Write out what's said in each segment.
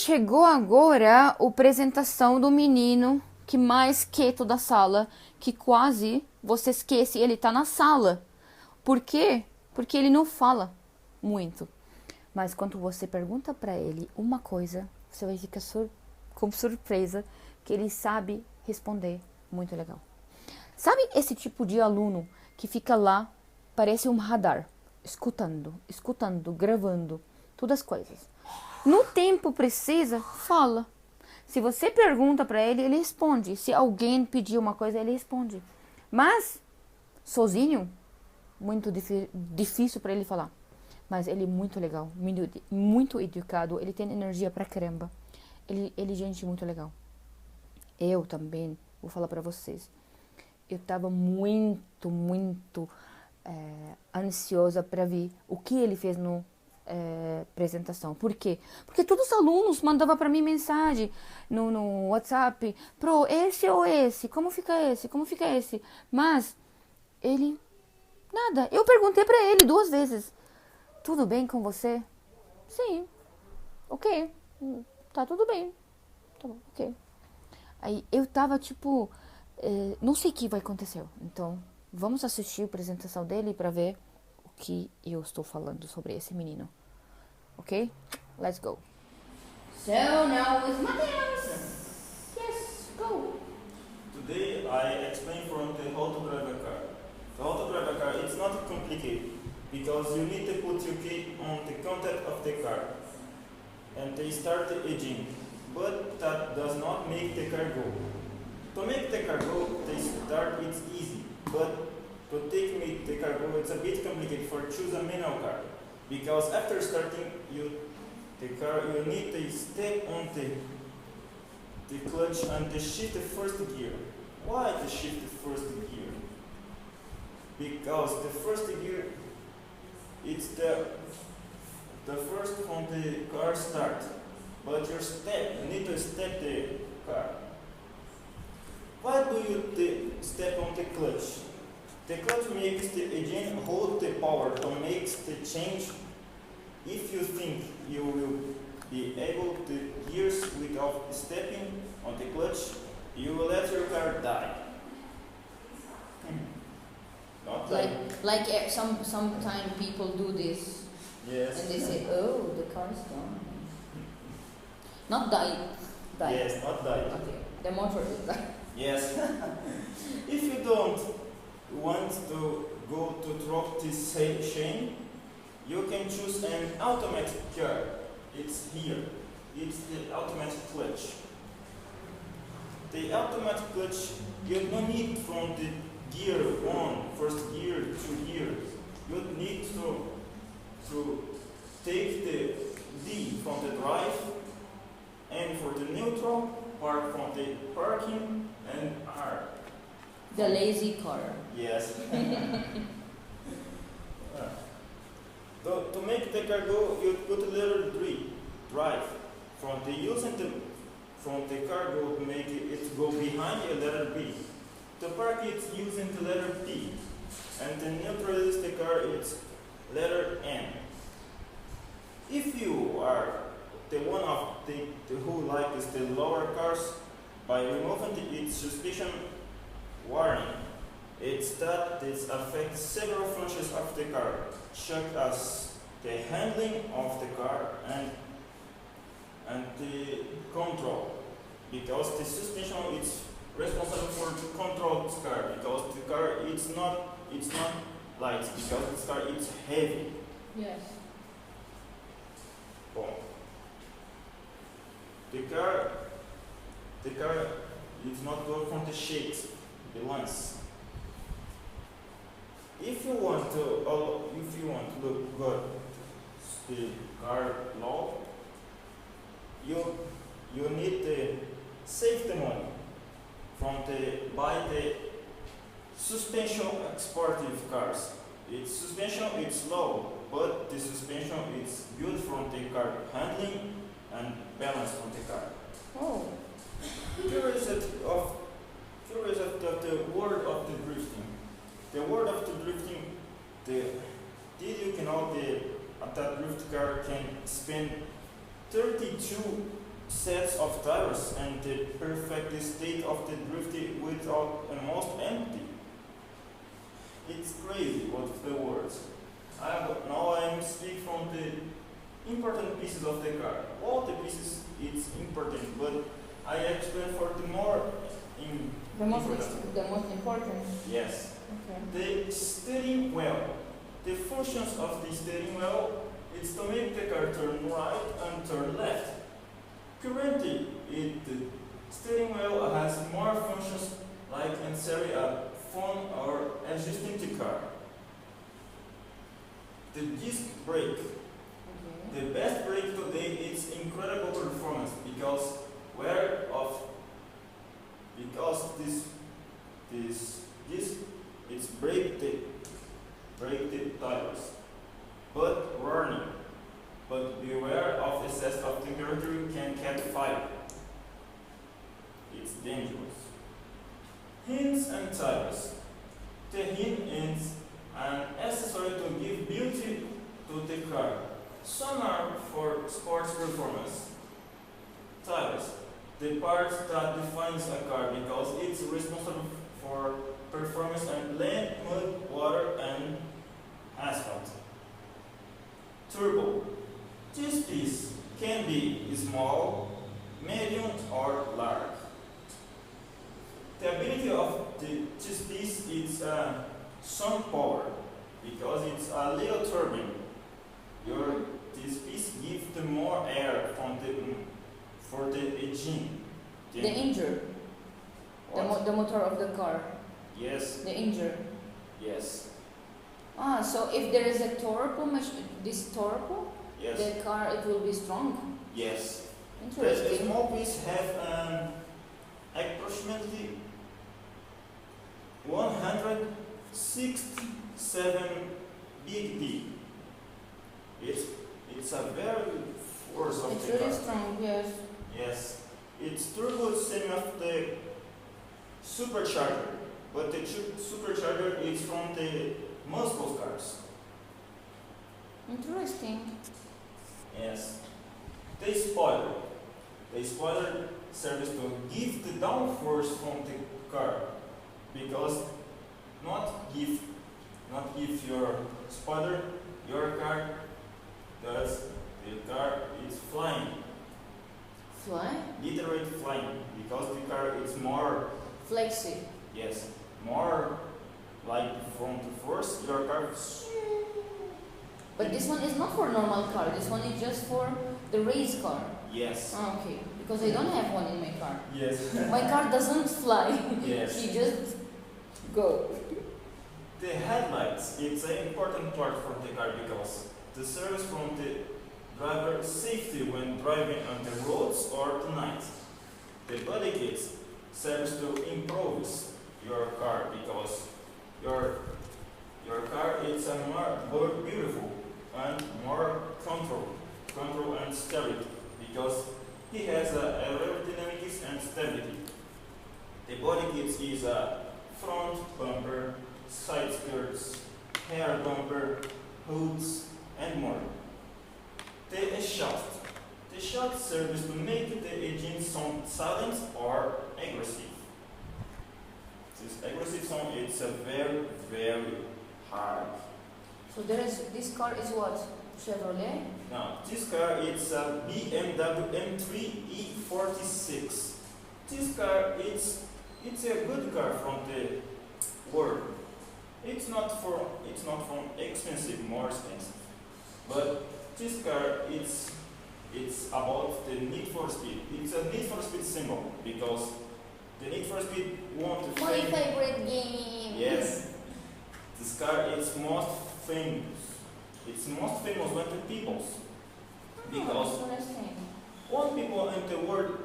chegou agora a apresentação do menino que mais quieto da sala, que quase você esquece ele tá na sala. Por quê? Porque ele não fala muito. Mas quando você pergunta para ele uma coisa, você vai ficar com surpresa que ele sabe responder muito legal. Sabe esse tipo de aluno que fica lá, parece um radar, escutando, gravando, todas as coisas. No tempo precisa, fala. Se você pergunta para ele, ele responde. Se alguém pedir uma coisa, ele responde. Mas, sozinho, muito difícil para ele falar. Mas ele é muito legal, muito educado, ele tem energia pra caramba. Ele é gente muito legal. Eu também, vou falar pra vocês. Eu tava muito ansiosa pra ver o que ele fez no apresentação. Por quê? Porque todos os alunos mandavam pra mim mensagem no WhatsApp. Pro, esse ou esse? Como fica esse? Como fica esse? Mas, ele... Nada. Eu perguntei pra ele 2 vezes. Tudo bem com você? Sim. Ok. Tá tudo bem. Tá bom, ok. Aí eu tava tipo... não sei o que vai acontecer. Então, vamos assistir a apresentação dele pra ver o que eu estou falando sobre esse menino. Ok? Let's go. So, now with Matheus. Yes, go. Today I explain from the how to drive a car. So how to drive a car, it's not complicated. Because you need to put your key on the contact of the car and they start the engine, but that does not make the car go. To make the car go, they start it's easy, but to make the car go, it's a bit complicated for choose a manual car, because after starting the car, you need to step on the clutch and to shift the first gear. Why to shift the first gear? Because the first gear it's the first from the car start, but you need to step the car. Why do you step on the clutch? The clutch makes the engine hold the power to make the change. If you think you will be able to gears without stepping on the clutch, you will let your car die. Not like sometimes people do this. Yes. And they say, oh, the car is gone. Not die. Yes, not die. Okay, the motor is die. Yes. If you don't want to go to drop this chain, you can choose an automatic car. It's here. It's the automatic clutch. The automatic clutch, you don't need from the gear 1, first gear, 2 gears. You need to take the D from the drive, and for the neutral, park from the parking, and R. The lazy car. Yes. To make the car go, you put letter 3, drive. From the using from the car go to make it go behind a letter B. To park it's using the letter P, and to neutralize the car it's letter N. If you are the one of the who likes the lower cars, by removing its suspension warning, it's that this affects several functions of the car, such as the handling of the car and the control, because the suspension is responsible for the control of the car, because the car it's not light, because this car is heavy. Yes. Bom. The car is not good from the shakes, the lens. If you want to look good, the car law, you need to save the money buy the suspension sportive cars. Its suspension is low, but the suspension is good from the car handling and balance from the car. Oh. Curious of the word of the drifting. The word of the drifting, did you know that drift car can spin 32 sets of tires and the perfect state of the drifty without almost empty. It's crazy what's the words. Now I'm speak from the important pieces of the car. All the pieces it's important, but I explain for the more The most important. Yes. Okay. The steering wheel. The functions of the steering wheel is to make the car turn right and turn left. Currently, the steering wheel has more functions like insert a phone or adjusting the car. The disc brake. Okay. The best brake today is incredible performance because this disc it's brake the tires. But warning. But beware of excess of temperature can catch fire. It's dangerous. Hints and tires. The hint is an accessory to give beauty to the car. Some are for sports performance. Tires. The part that defines a car because it's responsible for performance on land, mud, water, and asphalt. Turbo. This piece can be small, medium, or large. The ability of this piece is some power because it's a little turbine. This piece gives the more air for the engine. The engine. The motor of the car. Yes. The engine. Yes. So if there is a turbo, this turbo, Yes. the car it will be strong. Yes. The Interesting. small piece have approximately 167 bp. It's a very good force of It's the really car. strong, yes. Yes. It's turbo same of the supercharger, but the supercharger is from the muscle cars. Interesting. Yes. The spoiler. The spoiler serves to give the downforce from the car because not give your spoiler your car does the car is flying. Fly? Literally flying because the car is more Flexi. yes more like from the force your car. But this one is not for normal car. This one is just for the race car. Yes. Okay. Because I don't have one in my car. Yes. My car doesn't fly. Yes. She just go. The headlights, it's an important part for the car because the service from the driver safety when driving on the roads or at night. The body kit serves to improve your car because your car is a more beautiful and more control and stability because he has a aerodynamics and stability. The body kit is a front bumper, side skirts, rear bumper, hoods, and more. The exhaust. The exhaust serves to make the engine sound silent or aggressive. This aggressive sound is a very, very hard. So this car is what? Chevrolet? Now, this car is a Bmw M3 E46. This car it's a good car from the world. It's not from expensive, more expensive. But this car it's about the Need for Speed. It's a Need for Speed symbol because the Need for Speed want to My favorite game. Yes. This car is most famous. It's most famous with the peoples. Because all people in the world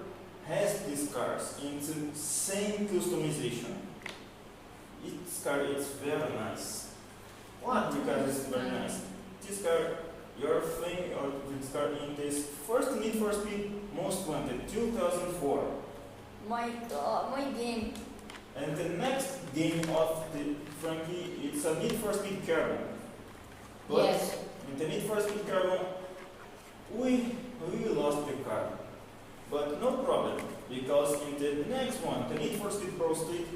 has these cars in the same customization. This car is very nice. What? The car is very nice. This car, your thing or this car in this first Need for Speed most wanted 2004. My God, my game. And the next game of the Frankie, it's a Need for Speed Carbon. But Yes. in the Need for Speed Carbon, we lost the car. But no problem, because in the next one, the Need for Speed Pro Street,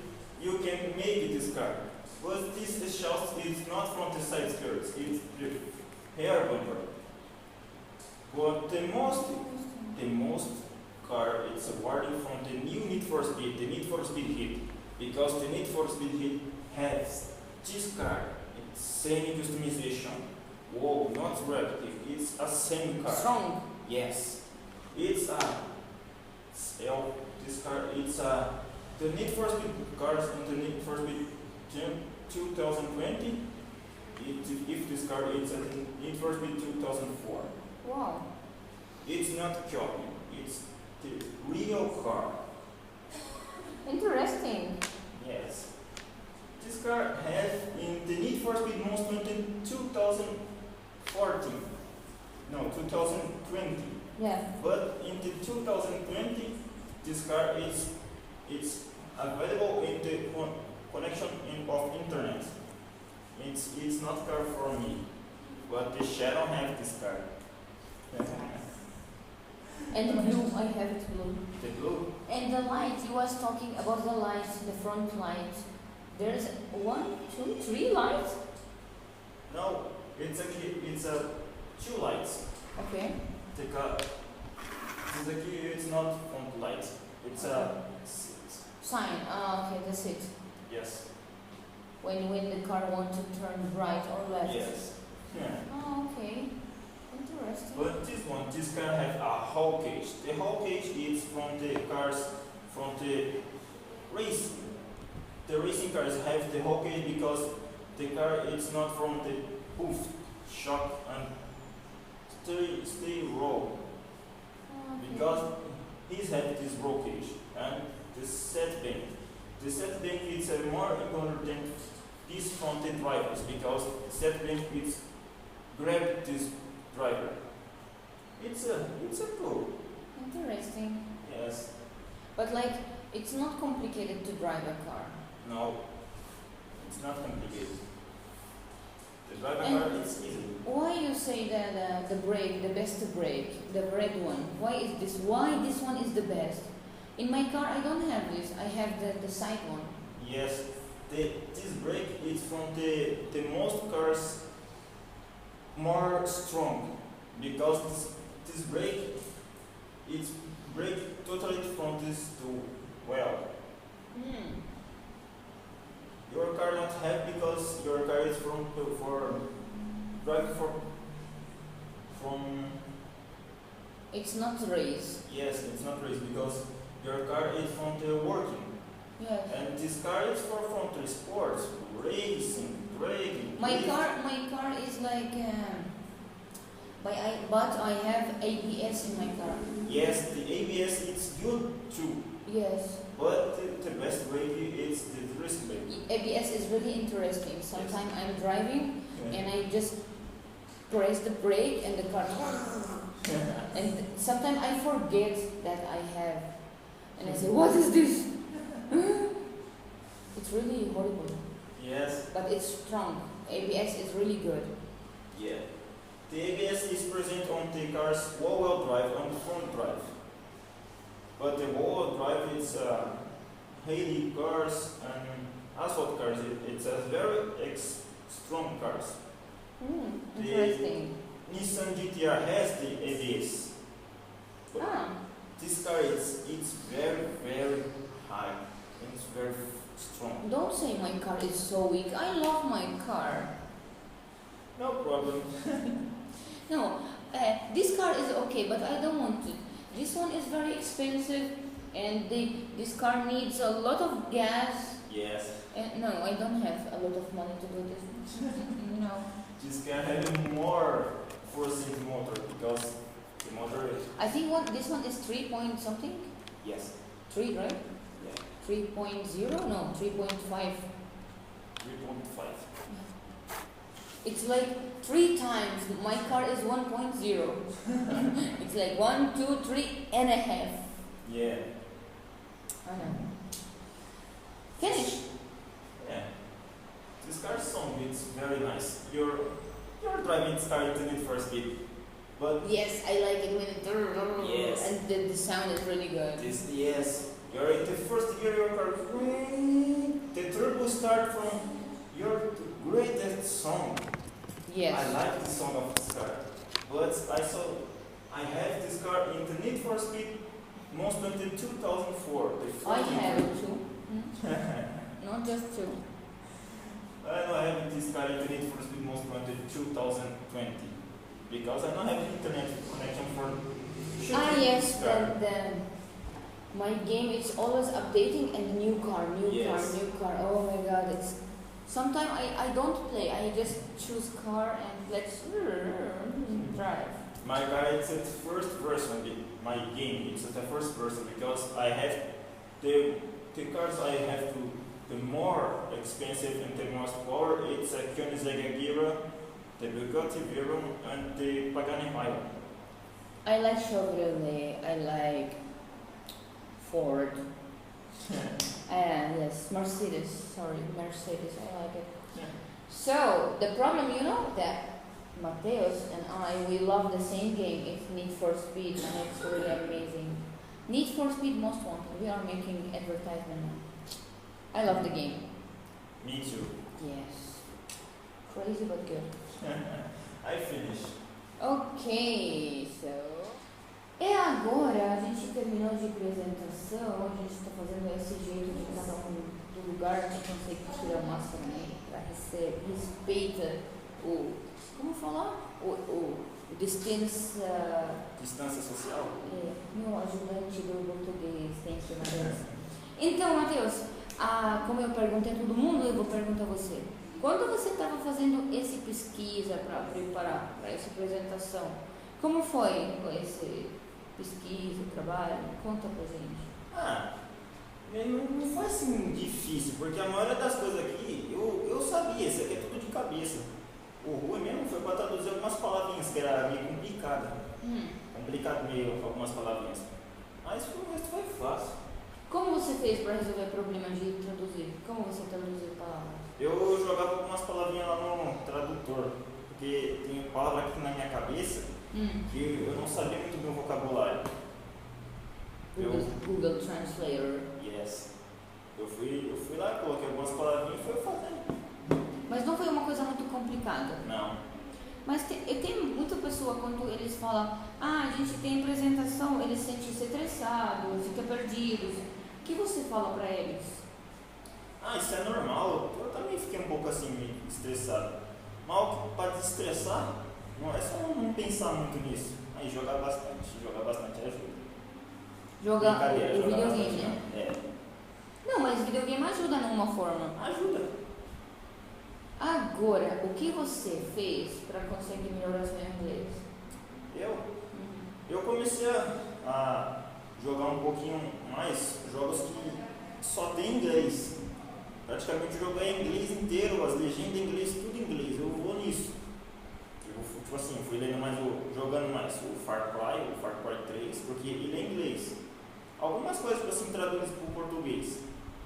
you can make this car. But this exhaust is not from the side skirts, it's the rear bumper. But the most car is awarded from the new Need for Speed, the Need for Speed Heat. Because the Need for Speed Heat has this car, it's same customization. Whoa, not relative, it's a same car. Strong. Yes. It's a this car, it's a the Need for Speed cars in the Need for Speed 2020. If this car is a Need for Speed 2004. Wow. It's not a copy, it's the real car. Interesting. Yes. This car has in the Need for Speed Most Wanted 2014. No, 2020. Yeah. But in the 2020, this car is it's available in the connection of internet. It's not car for me, but the Sharon have this car. And the blue, I have it blue. The blue. And the light, you was talking about the light, the front light. There's 1, 2, 3 lights? No, it's a 2 lights. Okay. The car. It's not front light. It's a Sign. Ah, okay, that's it. yes. When the car wants to turn right or left. Yes. Yeah. Oh, okay. Interesting. But this car have a whole cage. The whole cage is from the cars from the racing. The racing cars have the whole cage because the car is not from the poof, shock and stay roll. Okay. Because he's have this roll cage and the set bank. The set bank is a more important than this from the drivers because the set bank is grab this driver. It's a cool. Interesting. Yes. But like, it's not complicated to drive a car. No. It's not complicated. The driver And car it's easy. why you say that the brake, the best brake, the red one? Why is this? Why this one is the best? In my car, I don't have this. I have the side one. Yes. This brake is from the most cars more strong because this brake it's brake totally from this to well. Hmm. Your car don't have because your car is from It's not race. yes, it's not race because your car is from the working Yes. and this car is from the sports, racing, dragging. My car is like, but I have ABS in my car. Yes, the ABS is good too, Yes. but the best brake is the wrist brake. ABS is really interesting. Sometimes I'm driving Yeah. and I just press the brake and the car, and sometimes I forget that I have, and I say, what is this? It's really horrible, Yes, but it's strong. ABS is really good. yeah. The ABS is present on the car's wheel drive on the front drive. But the wheel drive is Haley cars and asphalt cars. It's a very strong cars. Interesting. Nissan GTR has the ABS. But Ah, this car it's very very high. It's very strong. don't say my car is so weak. I love my car. No problem. No, this car is okay, but I don't want it. This one is very expensive, and this car needs a lot of gas. Yes. No, I don't have a lot of money to do this. No. This car has more force in the motor because the motor is I think this one is 3 point something? yes. 3, right? Yeah. 3.0? No, 3.5. 3.5. It's like 3 times. My car is 1.0. It's like 1, 2, 3 and a half. Yeah. I know. Finish. Yeah. This car song it's very nice. You're driving this car into Need for Speed. But yes, I like it when it yes, and the sound is really good. yes, you're in the first gear, your car, the turbo start from your greatest song. Yes. I like the song of this car, but I have this car in the Need for Speed Most Wanted 2004. I have it too. Not just two. I don't have this car in the Need for Speed Most Wanted 2020 because I don't have internet connection for shooting Yes, this car. then my game is always updating and new car. Oh my god, it's sometimes I don't play. I just choose car and let's drive. My car is at first person. My game it's at the first person because I have the cars I have to the more expensive and the most power. It's a Koenigsegg Agera, the Bugatti Veyron, and the Pagani Huayra. I like Chevrolet. I like Ford. Yes, Mercedes. Sorry, Mercedes. I like it. Yeah. So the problem, that Matheus and we love the same game. It's Need for Speed, and it's really amazing. Need for Speed Most Wanted. We are making advertisement now. I love the game. Me too. Yes. Crazy but good. I finished. Ok, so... E agora a gente terminou de apresentação, a gente está fazendo esse jeito de cada um do lugar, a gente consegue tirar a máscara, né? Para respeita o... Como falar? O distância... Distância social? Meu ajudante do português tem que mandar. Então, Matheus, como eu perguntei a todo mundo, eu vou perguntar a você. Quando você estava fazendo essa pesquisa para preparar para essa apresentação, como foi esse pesquisa, trabalho? Conta pra gente. Não foi assim difícil, porque a maioria das coisas aqui eu sabia, isso aqui é tudo de cabeça. O ruim mesmo foi para traduzir algumas palavrinhas, que era meio complicada. Complicado meio algumas palavrinhas. Mas o resto foi fácil. Como você fez para resolver o problema de traduzir? Como você traduziu palavras? Eu jogava algumas palavrinhas lá no tradutor, porque tem palavra aqui na minha cabeça que eu não sabia muito bem o vocabulário. Google Translator. Yes. Eu fui lá, coloquei algumas palavrinhas e fui fazendo. Mas não foi uma coisa muito complicada? Não. Mas tem muita pessoa, quando eles falam, a gente tem apresentação, eles se sentem estressados, ficam perdidos. O que você fala para eles? Isso é normal. Eu também fiquei um pouco assim, meio estressado. Mas para desestressar, não é só não pensar muito nisso. Aí jogar bastante ajuda. Jogar o videogame, né? Não, mas videogame ajuda numa forma. Ajuda. Agora, o que você fez para conseguir melhorar seu inglês? Eu comecei a jogar um pouquinho mais jogos que só tem inglês. Praticamente o jogo é em inglês inteiro, as legendas em inglês, tudo em inglês. Eu vou nisso. Tipo assim, fui lendo mais, jogando mais o Far Cry 3, porque ele é em inglês. Algumas coisas assim traduzem para o português.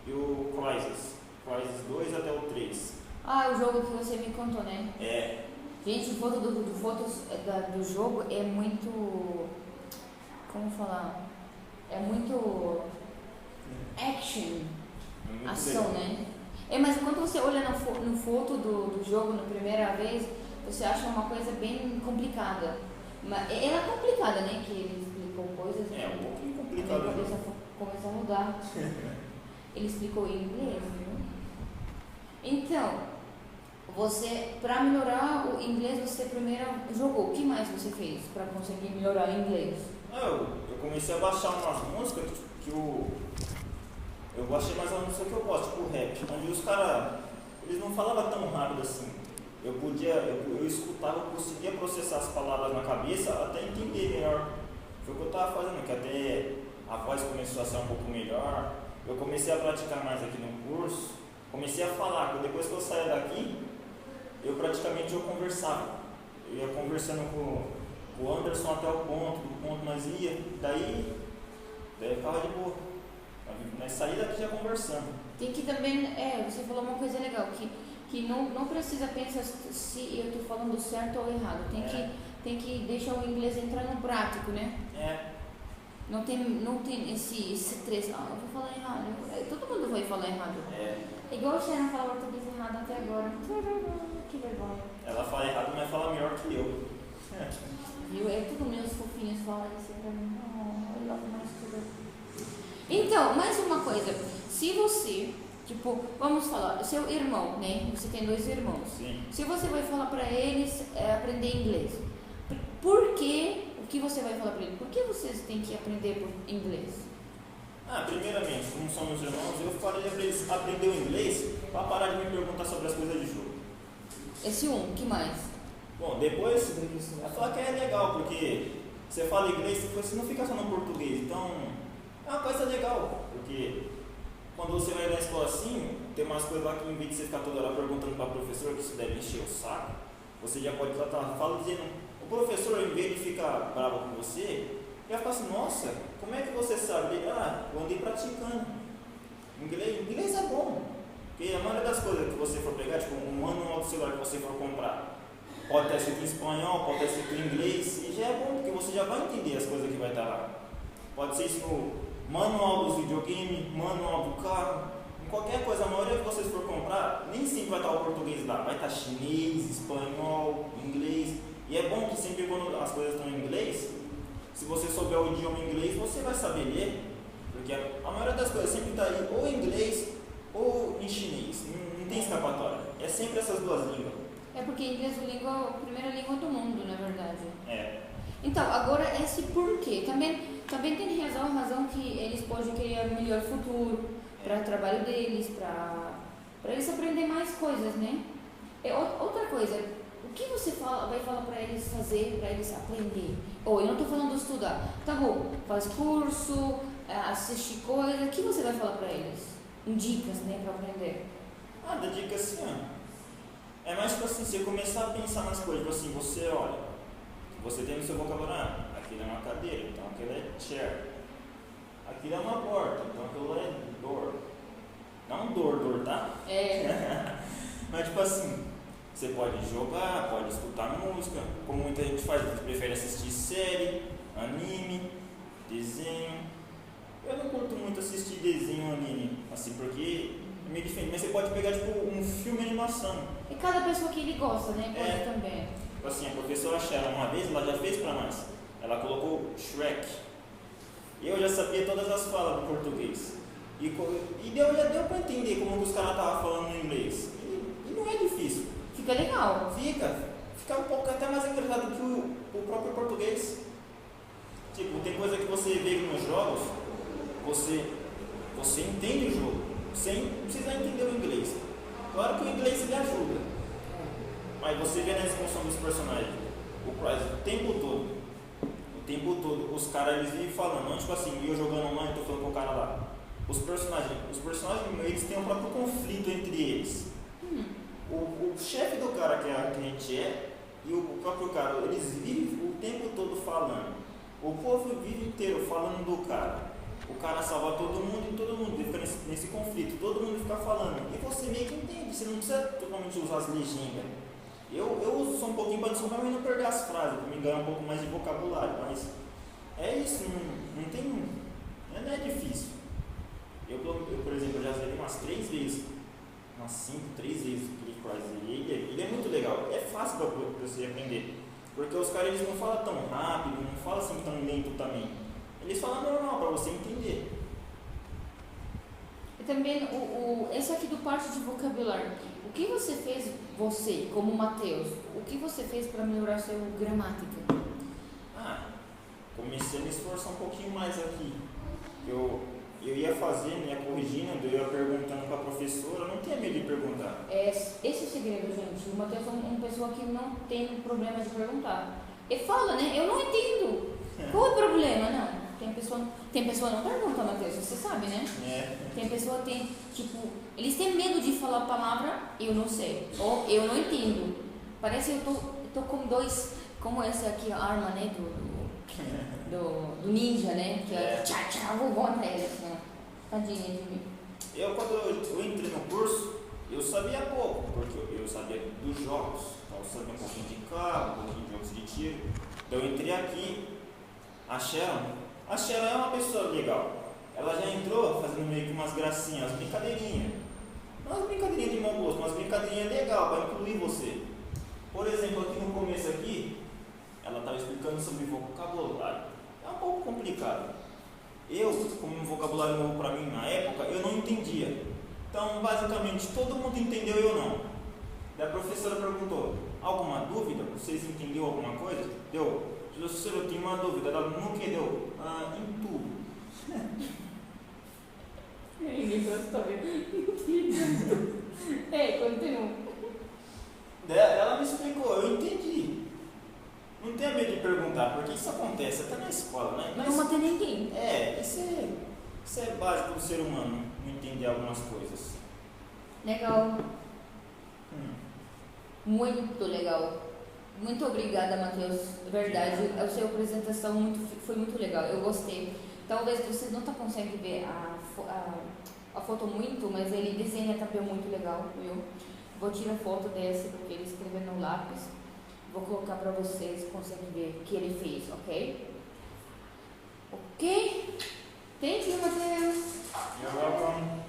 E o Crysis 2 até o 3. O jogo que você me contou, né? Gente, o foto do jogo é muito... Como falar? É muito... Action. Muito ação, legal. né? Mas quando você olha no foto do jogo na primeira vez, você acha uma coisa bem complicada. Mas ela é complicada, né? Que ele explicou coisas... Um pouquinho complicado. A cabeça começa a mudar. Ele explicou em inglês, viu? Então, você, para melhorar o inglês, você primeiro jogou. O que mais você fez para conseguir melhorar o inglês? Eu comecei a baixar umas músicas que eu baixei mais uma música que eu gosto, tipo rap, onde os caras, eles não falavam tão rápido assim. Eu escutava, eu conseguia processar as palavras na cabeça até entender melhor. Foi o que eu estava fazendo, que até a voz começou a ser um pouco melhor. Eu comecei a praticar mais aqui no curso, comecei a falar. Depois que eu saía daqui, eu praticamente conversava. Eu ia conversando com o Anderson até o ponto, do ponto nós ia, daí ficava de boa. Nós saímos daqui já conversando. Tem que também, você falou uma coisa legal, que não precisa pensar se eu estou falando certo ou errado. Tem que tem que deixar o inglês entrar no prático, né? Não tem esse estresse, eu vou falar errado. Todo mundo vai falar errado. Igual a Sharon fala português errado até agora. Que vergonha. Ela fala errado, mas fala melhor que eu. Viu? Todos meus fofinhos falam assim pra mim. I love my student. Então, mais uma coisa. Se você, vamos falar, seu irmão, né? Você tem 2 irmãos. Sim. Se você vai falar pra eles aprender inglês, por que? O que você vai falar pra eles? Por que vocês têm que aprender inglês? Primeiramente, como são meus irmãos, eu falaria pra eles aprender o inglês para parar de me perguntar sobre as coisas de jogo. Esse que mais? Bom, depois eu falar que é legal, porque você fala inglês, você não fica só no português, então é uma coisa legal, porque quando você vai na escola assim, tem umas coisas lá que em vez de você ficar toda hora perguntando para a professora, que isso deve encher o saco, você já pode tratar, fala dizendo, o professor, em vez de ficar bravo com você, já fala assim, nossa, como é que você sabe? Eu andei praticando. Inglês é bom, porque a maioria das coisas que você for pegar, tipo um manual do celular que você for comprar, pode ter escrito em espanhol, pode ter escrito em inglês, e já é bom, porque você já vai entender as coisas que vai estar lá. Pode ser isso no manual dos videogames, manual do carro, em qualquer coisa, a maioria que vocês for comprar, nem sempre vai estar o português lá, vai estar chinês, espanhol, inglês, e é bom que sempre quando as coisas estão em inglês, se você souber o idioma inglês, você vai saber ler, porque a maioria das coisas sempre está aí ou em inglês ou em chinês, não tem escapatória, é sempre essas 2 línguas. Porque inglês é a primeira língua do mundo, na verdade. Então, agora esse porquê. Também tem razão que eles podem querer um melhor futuro para o trabalho deles, para eles aprender mais coisas, né? Outra coisa, o que você vai falar para eles fazer, para eles aprender? Eu não estou falando de estudar. Tá bom, faz curso, assiste coisas. O que você vai falar para eles? Dicas, né, para aprender? Da dica assim, é mais tipo assim, você começar a pensar nas coisas, tipo assim, você olha, você tem no seu vocabulário, aquilo é uma cadeira, então aquilo é chair, aquilo é uma porta, então aquilo é door, não door, tá? Mas tipo assim, você pode jogar, pode escutar música, como muita gente faz, a gente prefere assistir série, anime, desenho. Eu não curto muito assistir desenho, anime, assim, porque é meio diferente, mas você pode pegar tipo um filme de animação. E cada pessoa que ele gosta, né? Pode também. Assim, a professora Sharon, uma vez, ela já fez pra nós. Ela colocou Shrek. Eu já sabia todas as falas do português. Já deu pra entender como que os caras estavam falando no inglês. E não é difícil. Fica legal. Fica um pouco até mais engraçado que o próprio português. Tipo, tem coisa que você vê nos jogos, você entende o jogo, sem precisar entender o inglês. Claro que o inglês ele ajuda, mas você vê na expansão dos personagens, o tempo todo, os caras eles vivem falando, não tipo assim, eu jogando online e tô falando com o cara lá. Os personagens eles têm um próprio conflito entre eles. O chefe do cara que a gente e o próprio cara, eles vivem o tempo todo falando. O povo vive inteiro falando do cara. O cara salva todo mundo e todo mundo fica nesse conflito, todo mundo fica falando. E você meio que entende, você não precisa totalmente usar as legendas. Eu uso só um pouquinho para não perder as frases, para me ganhar um pouco mais de vocabulário, mas é isso, não é difícil. Eu, por exemplo, já zerei umas 3 vezes, umas 5, 3 vezes aquele Crysis. Ele é muito legal, é fácil para você aprender, porque os caras eles não falam tão rápido, não falam assim tão lento também. Eles falam normal para você entender. E também, esse aqui do parte de vocabulário. O que você fez, você, como Matheus, o que você fez para melhorar sua gramática? Comecei a me esforçar um pouquinho mais aqui. Eu ia fazendo, ia corrigindo, eu ia perguntando para a professora, não tinha medo de perguntar. Esse é o segredo, gente. O Matheus é uma pessoa que não tem problema de perguntar. Ele fala, né? Eu não entendo. Qual é o problema? Não. Tem pessoa não pergunta, Matheus, você sabe, né? Tem pessoa que tem, tipo, eles têm medo de falar a palavra eu não sei, ou eu não entendo. Parece que eu tô com 2, como essa aqui, a arma, né, do ninja, né? Que é tchá, vou contra ele, assim, tadinha de mim. Quando eu entrei no curso, eu sabia pouco, porque eu sabia dos jogos. Então, eu saber um pouquinho de carro, um pouquinho de jogos de tiro. Então eu entrei aqui, a Sharon é uma pessoa legal. Ela já entrou fazendo meio que umas gracinhas, umas brincadeirinhas. Não umas brincadeirinhas de mau gosto, umas brincadeirinhas legais para incluir você. Por exemplo, aqui no começo aqui, ela estava explicando sobre vocabulário. É um pouco complicado. Eu, como um vocabulário novo para mim na época, eu não entendia. Então, basicamente, todo mundo entendeu e eu não. Daí a professora perguntou, alguma dúvida? Vocês entenderam alguma coisa? Deu. Professora, eu tenho uma dúvida. Ela no que deu? Em tudo. Ninguém gostou. Continua. Ela me explicou, eu entendi. Não tenha medo de perguntar, porque isso acontece até na escola, né? Não matar ninguém. Isso é básico do ser humano, não entender algumas coisas. Legal. Muito legal. Muito obrigada, Matheus. Verdade, a sua apresentação foi muito legal. Eu gostei. Talvez vocês não conseguem ver a foto muito, mas ele desenha também muito legal, viu? Vou tirar foto desse porque ele escreveu no lápis. Vou colocar para vocês conseguem ver o que ele fez, ok? Ok? Thank you, Matheus. You're welcome.